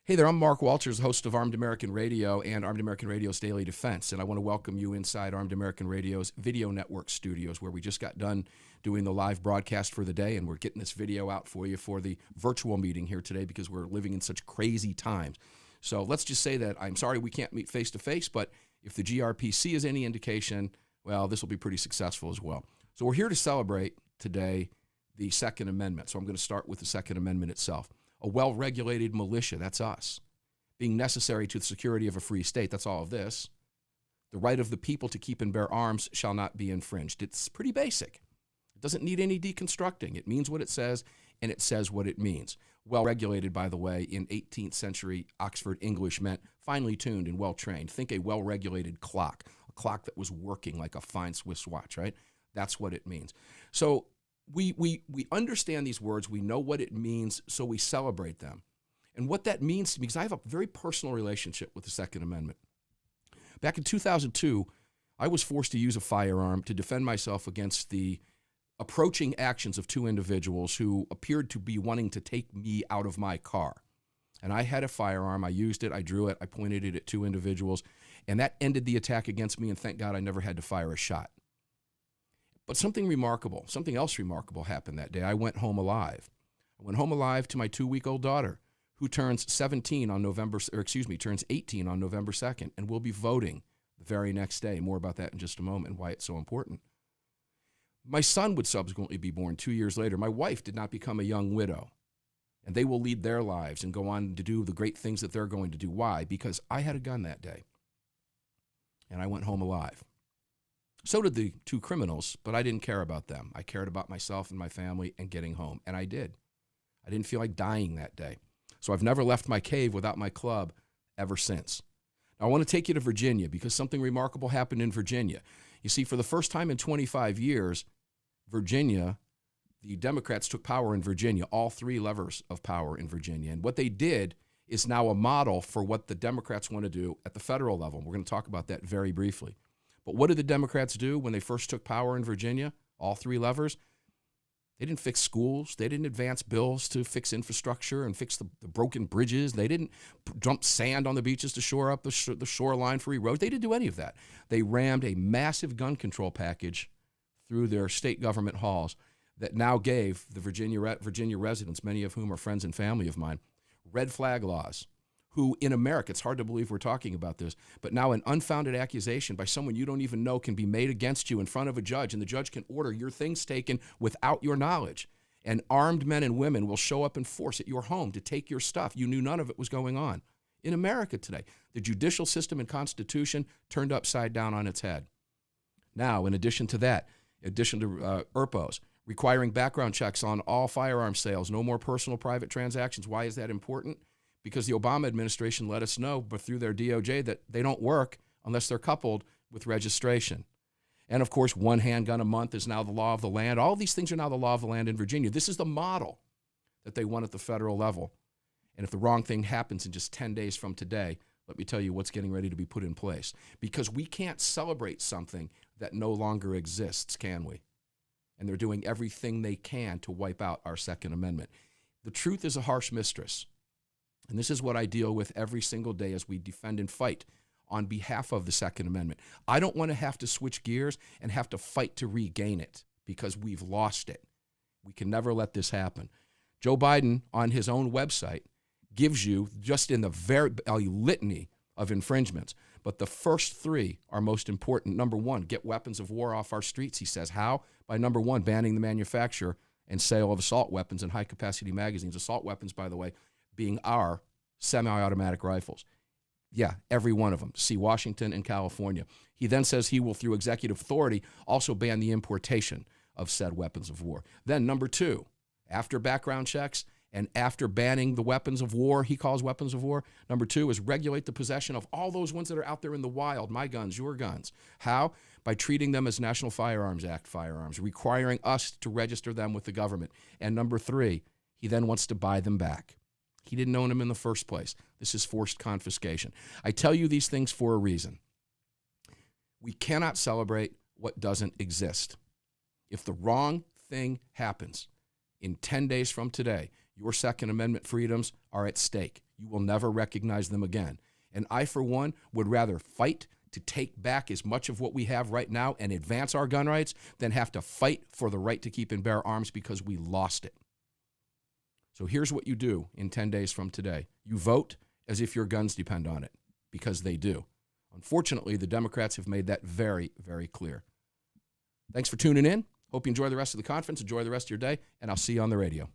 Hey there, I'm Mark Walters, host of Armed American Radio and Armed American Radio's Daily Defense, and I want to welcome you inside Armed American Radio's Video Network studios, where we just got done doing the live broadcast for the day, and we're getting this video out for you for the virtual meeting here today because we're living in such crazy times. So let's just say that I'm sorry we can't meet face-to-face, but if the GRPC is any indication, well, this will be pretty successful as well. So we're here to celebrate today the Second Amendment. So I'm going to start with the Second Amendment itself. A well-regulated militia, that's us. Being necessary to the security of a free state, that's all of this. The right of the people to keep and bear arms shall not be infringed. It's pretty basic. It doesn't need any deconstructing. It means what it says, and it says what it means. Well-regulated, by the way, in 18th century Oxford English meant finely tuned and well-trained. Think a well-regulated clock, a clock that was working like a fine Swiss watch, right? That's what it means. So we understand these words, we know what it means, so we celebrate them. And what that means to me, because I have a very personal relationship with the Second Amendment. Back in 2002, I was forced to use a firearm to defend myself against the approaching actions of two individuals who appeared to be wanting to take me out of my car. And I had a firearm, I used it, I drew it, I pointed it at two individuals, and that ended the attack against me, and thank God I never had to fire a shot. But something else remarkable happened that day. I went home alive. I went home alive to my 2-week-old daughter, who turns 18 on November 2nd, and will be voting the very next day. More about that in just a moment and why it's so important. My son would subsequently be born 2 years later. My wife did not become a young widow, and they will lead their lives and go on to do the great things that they're going to do. Why? Because I had a gun that day, and I went home alive. So did the two criminals, but I didn't care about them. I cared about myself and my family and getting home, and I did. I didn't feel like dying that day. So I've never left my cave without my club ever since. Now, I want to take you to Virginia because something remarkable happened in Virginia. You see, for the first time in 25 years, Virginia, the Democrats took power in Virginia, all three levers of power in Virginia. And what they did is now a model for what the Democrats want to do at the federal level. We're going to talk about that very briefly. But what did the Democrats do when they first took power in Virginia, all three levers? They didn't fix schools. They didn't advance bills to fix infrastructure and fix the broken bridges. They didn't dump sand on the beaches to shore up the shoreline for erosion. They didn't do any of that. They rammed a massive gun control package through their state government halls that now gave the Virginia residents, many of whom are friends and family of mine, red flag laws, who in America, it's hard to believe we're talking about this, but now an unfounded accusation by someone you don't even know can be made against you in front of a judge, and the judge can order your things taken without your knowledge. And armed men and women will show up in force at your home to take your stuff. You knew none of it was going on. In America today, the judicial system and Constitution turned upside down on its head. Now, in addition to that, in addition to ERPOs, requiring background checks on all firearm sales, no more personal private transactions. Why is that important? Because the Obama administration let us know, but through their DOJ, that they don't work unless they're coupled with registration. And of course, one handgun a month is now the law of the land. All these things are now the law of the land in Virginia. This is the model that they want at the federal level. And if the wrong thing happens in just 10 days from today, let me tell you what's getting ready to be put in place. Because we can't celebrate something that no longer exists, can we? And they're doing everything they can to wipe out our Second Amendment. The truth is a harsh mistress. And this is what I deal with every single day as we defend and fight on behalf of the Second Amendment. I don't want to have to switch gears and have to fight to regain it because we've lost it. We can never let this happen. Joe Biden, on his own website, gives you just in a litany of infringements. But the first three are most important. Number one, get weapons of war off our streets, he says. How? By number one, banning the manufacture and sale of assault weapons and high-capacity magazines. Assault weapons, by the way, being our semi-automatic rifles. Yeah, every one of them. See Washington and California. He then says he will, through executive authority, also ban the importation of said weapons of war. Then number two, after background checks and after banning the weapons of war, he calls weapons of war, number two is regulate the possession of all those ones that are out there in the wild, my guns, your guns. How? By treating them as National Firearms Act firearms, requiring us to register them with the government. And number three, he then wants to buy them back. He didn't own them in the first place. This is forced confiscation. I tell you these things for a reason. We cannot celebrate what doesn't exist. If the wrong thing happens in 10 days from today, your Second Amendment freedoms are at stake. you will never recognize them again. And I, for one, would rather fight to take back as much of what we have right now and advance our gun rights than have to fight for the right to keep and bear arms because we lost it. So here's what you do in 10 days from today. You vote as if your guns depend on it, because they do. Unfortunately, the Democrats have made that very, very clear. Thanks for tuning in. Hope you enjoy the rest of the conference, enjoy the rest of your day, and I'll see you on the radio.